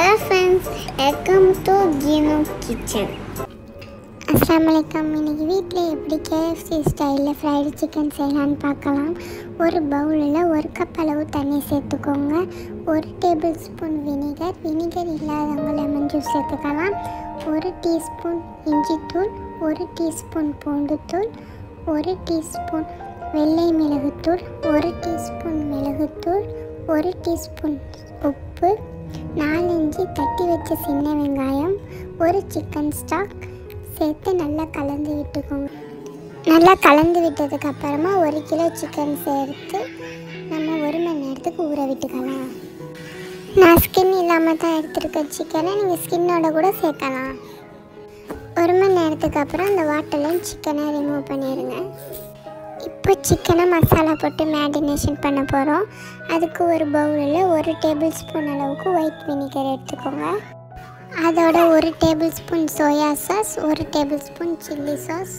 Hello friends, welcome to Gino Kitchen. Assalamualaikum. இன்னைக்கு வீட்டில் எப்படி KFC ஸ்டைலில் ஃப்ரைடு சிக்கன் செய்யலான்னு பார்க்கலாம். ஒரு பவுலில் 1 கப் அளவு தண்ணி சேர்த்துக்கோங்க. 1 டேபிள் ஸ்பூன் வினிகர் இல்லாதவங்க லெமன் ஜூஸ் சேர்த்துக்கலாம். 1 டீஸ்பூன் இஞ்சித்தூள், 1 டீஸ்பூன் பூண்டுத்தூள், 1 டீஸ்பூன் வெள்ளை மிளகுத்தூள், 1 டீஸ்பூன் மிளகுத்தூள், 1 டீஸ்பூன் உப்பு, 4-5 தட்டி வச்ச சின்ன வெங்காயம், 1 சிக்கன் ஸ்டாக் சேர்த்து நல்லா கலந்து விட்டுக்கோங்க. நல்லா கலந்து விட்டதுக்கு அப்புறமா 1 கிலோ சிக்கன் சேர்த்து நம்ம 1 மணி நேரத்துக்கு ஊற விட்டுக்கலாம். நான் ஸ்கின் இல்லாமல் தான் எடுத்துருக்க சிக்கனை நீங்கள் ஸ்கின்னோட கூட சேர்க்கலாம். 1 மணி நேரத்துக்கு அப்புறம் அந்த வாட்டர்லையும் சிக்கனை ரிமூவ் பண்ணிடுங்க. இப்போ சிக்கனை மசாலா போட்டு மேரினேஷன் பண்ண போகிறோம். அதுக்கு ஒரு பவுலில் 1 டேபிள் ஸ்பூன் அளவுக்கு ஒயிட் வினிகர் எடுத்துக்கோங்க. அதோட 1 table spoon soya sauce, 1 table spoon chilli sauce,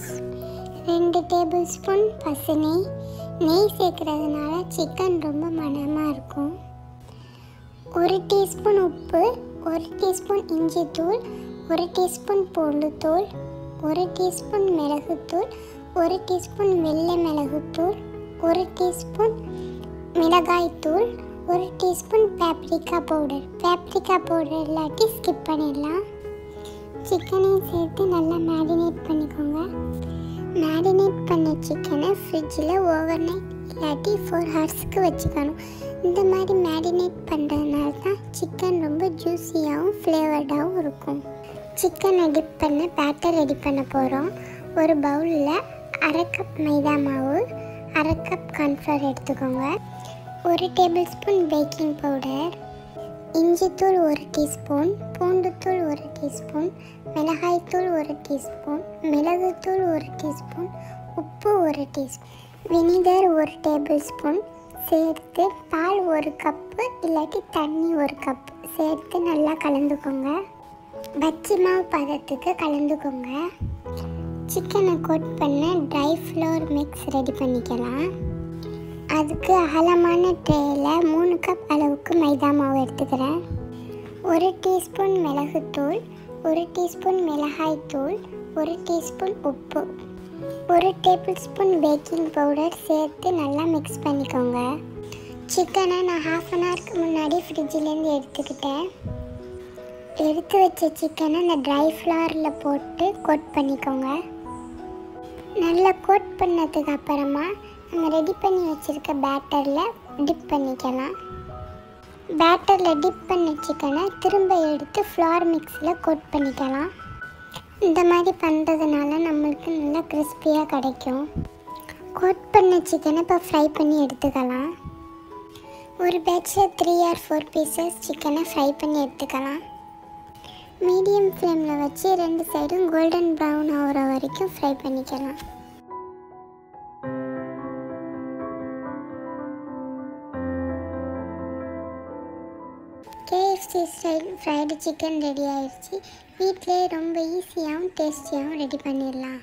2 table spoon பசு நெய் சேர்க்குறதுனால சிக்கன் ரொம்ப மணமாக இருக்கும். 1 டீஸ்பூன் உப்பு, 1 டீஸ்பூன் இஞ்சித்தூள், 1 டீஸ்பூன் பூண்டுத்தூள், 1 டீஸ்பூன் மிளகுத்தூள், 1 டீஸ்பூன் வெள்ளை மிளகுத்தூள், 1 டீஸ்பூன் மிளகாய்த்தூள், 1 டீஸ்பூன் பேப்ரிக்கா பவுடர் இல்லாட்டி ஸ்கிப் பண்ணிடலாம். சிக்கனையும் சேர்த்து நல்லா மேரினேட் பண்ணிக்கோங்க. மேரினேட் பண்ண சிக்கனை ஃப்ரிட்ஜில் ஓவர் நைட் இல்லாட்டி 4 ஹவர்ஸ்க்கு வச்சுக்கணும். இந்த மாதிரி மேரினேட் பண்ணுறதுனால தான் சிக்கன் ரொம்ப ஜூஸியாகவும் ஃப்ளேவர்டாகவும் இருக்கும். சிக்கனை டிப் பண்ண பேட்டர் ரெடி பண்ண போகிறோம். ஒரு பவுலில் 1/2 கப் மைதா மாவு, 1/2 கப் கார்ன்ஃப்ளவர் எடுத்துக்கோங்க. 1 டேபிள் ஸ்பூன் பேக்கிங் பவுடர், இஞ்சித்தூள் 1 டீஸ்பூன், பூண்டுத்தூள் 1 டீஸ்பூன், மிளகாய்த்தூள் 1 டீஸ்பூன், மிளகுத்தூள் 1 டீஸ்பூன், உப்பு 1 டீஸ்பூன், வினிகர் 1 டேபிள் ஸ்பூன் சேர்த்து பால் 1 கப்பு இல்லாட்டி தண்ணி 1 கப் சேர்த்து நல்லா கலந்துக்கோங்க. பச்சி மாவு பதத்துக்கு கலந்துக்கோங்க. சிக்கனை கோட் பண்ண ட்ரை ஃப்ளோர் மிக்ஸ் ரெடி பண்ணிக்கலாம். அதுக்கு அகலமான ட்ரேயில் 3 கப் அளவுக்கு மைதா மாவு எடுத்துக்கிறேன். 1 டீஸ்பூன் மிளகுத்தூள், 1 டீஸ்பூன் மிளகாய்த்தூள், 1 டீஸ்பூன் உப்பு, 1 டேபிள் ஸ்பூன் பேக்கிங் பவுடர் சேர்த்து நல்லா மிக்ஸ் பண்ணிக்கோங்க. சிக்கனை நான் 1/2 அன் ஹவருக்கு முன்னாடி ஃப்ரிட்ஜிலேருந்து எடுத்துக்கிட்டேன். எடுத்து வச்ச சிக்கனை அந்த ட்ரை ஃப்ளவரில் போட்டு கோட் பண்ணிக்கோங்க. நல்லா கோட் பண்ணதுக்கு அப்புறமா நம்ம ரெடி பண்ணி வச்சுருக்க பேட்டரில் டிப் பண்ணிக்கலாம். பேட்டரில் டிப் பண்ண சிக்கனை திரும்ப எடுத்து ஃப்ளவர் மிக்ஸில் கோட் பண்ணிக்கலாம். இந்த மாதிரி பண்ணுறதுனால நம்மளுக்கு நல்லா கிறிஸ்பியாக கிடைக்கும். கோட் பண்ண சிக்கனை இப்போ ஃப்ரை பண்ணி எடுத்துக்கலாம். ஒரு பேட்சில் 3 or 4 பீசஸ் சிக்கனை ஃப்ரை பண்ணி எடுத்துக்கலாம். மீடியம் ஃப்ளேமில் வச்சு 2 சைடும் கோல்டன் ப்ரௌன் ஆகிற வரைக்கும் ஃப்ரை பண்ணிக்கலாம். KFC style fried chicken ready ஆயிடுச்சு. வீட்டிலே ரொம்ப ஈஸியாகவும் டேஸ்டியாகவும் ரெடி பண்ணிடலாம்.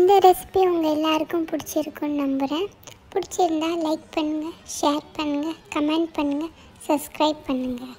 இந்த ரெசிபி உங்கள் எல்லாருக்கும் பிடிச்சிருக்குன்னு நம்புகிறேன். பிடிச்சிருந்தா லைக் பண்ணுங்கள், ஷேர் பண்ணுங்கள், கமெண்ட் பண்ணுங்கள், சப்ஸ்கிரைப் பண்ணுங்கள்.